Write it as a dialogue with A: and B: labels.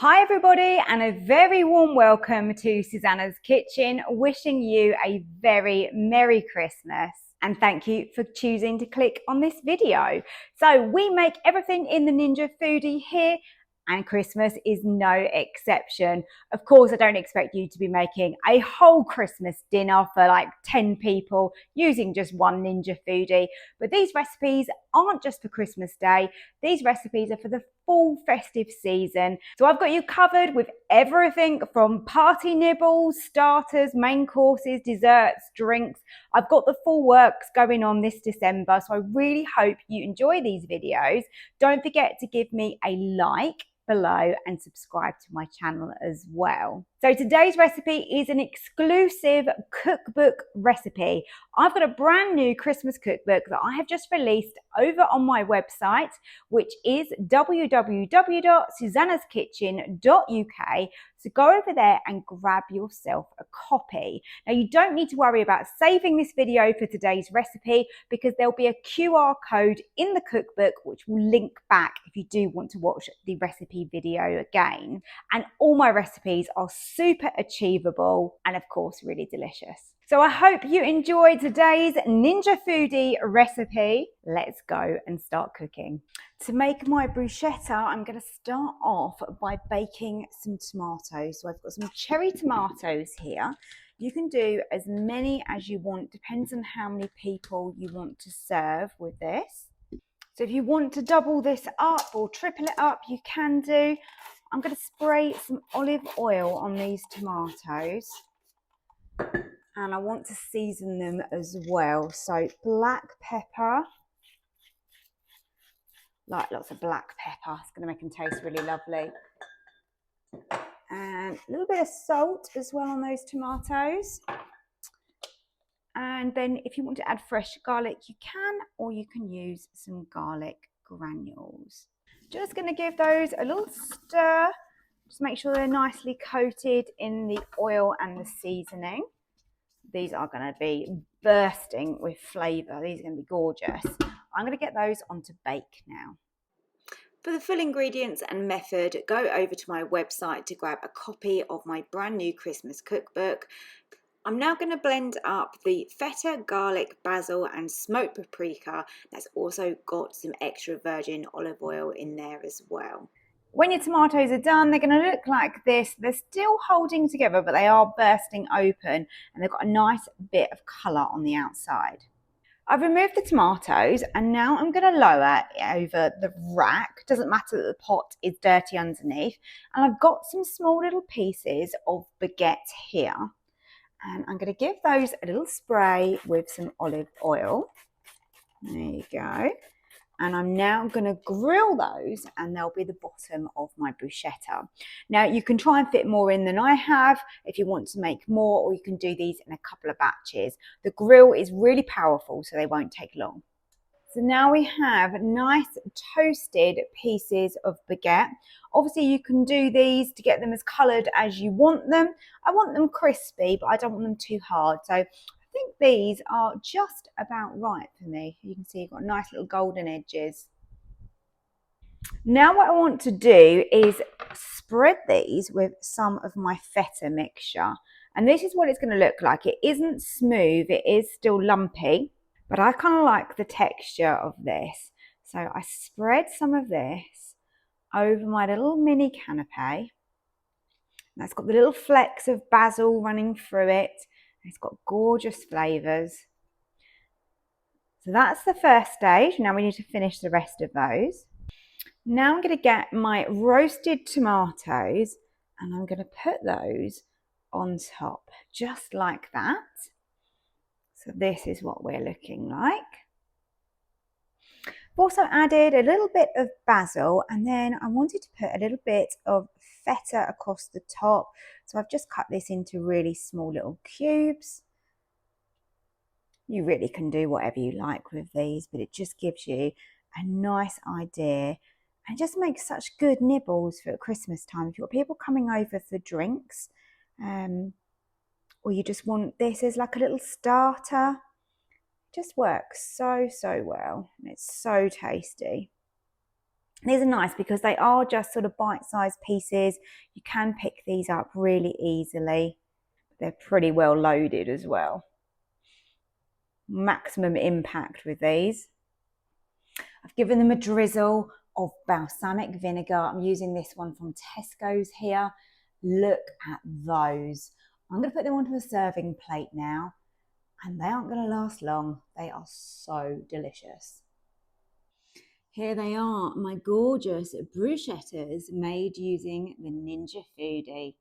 A: Hi everybody, and a very warm welcome to Susannah's Kitchen, wishing you a very Merry Christmas. And thank you for choosing to click on this video. So we make everything in the Ninja Foodi here, and Christmas is no exception. Of course, I don't expect you to be making a whole Christmas dinner for like 10 people using just one Ninja Foodi, but these recipes aren't just for Christmas Day. These recipes are for the full festive season. So I've got you covered with everything from party nibbles, starters, main courses, desserts, drinks. I've got the full works going on this December, so I really hope you enjoy these videos. Don't forget to give me a like below and subscribe to my channel as well. So today's recipe is an exclusive cookbook recipe. I've got a brand new Christmas cookbook that I have just released over on my website, which is www.susannahskitchen.uk. So go over there and grab yourself a copy. Now you don't need to worry about saving this video for today's recipe because there'll be a QR code in the cookbook which will link back if you do want to watch the recipe video again. And all my recipes are super achievable and of course really delicious. So I hope you enjoyed today's Ninja Foodi recipe. Let's go and start cooking. To make my bruschetta, I'm going to start off by baking some tomatoes. So I've got some cherry tomatoes here. You can do as many as you want, depends on how many people you want to serve with this. So if you want to double this up or triple it up, you can do. I'm going to spray some olive oil on these tomatoes. And I want to season them as well. So black pepper, like lots of black pepper. It's going to make them taste really lovely. And a little bit of salt as well on those tomatoes. And then if you want to add fresh garlic, you can, or you can use some garlic granules. Just going to give those a little stir. Just make sure they're nicely coated in the oil and the seasoning. These are going to be bursting with flavour. These are going to be gorgeous. I'm going to get those onto bake now. For the full ingredients and method, go over to my website to grab a copy of my brand new Christmas cookbook. I'm now going to blend up the feta, garlic, basil and smoked paprika. That's also got some extra virgin olive oil in there as well. When your tomatoes are done, they're going to look like this. They're still holding together, but they are bursting open and they've got a nice bit of colour on the outside. I've removed the tomatoes and now I'm going to lower it over the rack. Doesn't matter that the pot is dirty underneath. And I've got some small little pieces of baguette here. And I'm going to give those a little spray with some olive oil. There you go. And I'm now going to grill those and they'll be the bottom of my bruschetta. Now you can try and fit more in than I have if you want to make more, or you can do these in a couple of batches. The grill is really powerful so they won't take long. So now we have nice toasted pieces of baguette. Obviously you can do these to get them as coloured as you want them. I want them crispy, but I don't want them too hard. So I think these are just about right for me. You can see you've got nice little golden edges. Now what I want to do is spread these with some of my feta mixture. And this is what it's going to look like. It isn't smooth, it is still lumpy. But I kind of like the texture of this. So I spread some of this over my little mini canapé. That's got the little flecks of basil running through it. It's got gorgeous flavours. So that's the first stage. Now we need to finish the rest of those. Now I'm going to get my roasted tomatoes and I'm going to put those on top, just like that. So this is what we're looking like. I've also added a little bit of basil and then I wanted to put a little bit of feta across the top. So I've just cut this into really small little cubes. You really can do whatever you like with these, but it just gives you a nice idea and just makes such good nibbles for Christmas time. If you've got people coming over for drinks, or you just want this as like a little starter, it just works so well and it's so tasty. These are nice because they are just sort of bite-sized pieces. You can pick these up really easily. They're pretty well loaded as well. Maximum impact with these. I've given them a drizzle of balsamic vinegar. I'm using this one from Tesco's here. Look at those. I'm going to put them onto a serving plate now, and they aren't going to last long. They are so delicious. Here they are, my gorgeous bruschettas made using the Ninja Foodi.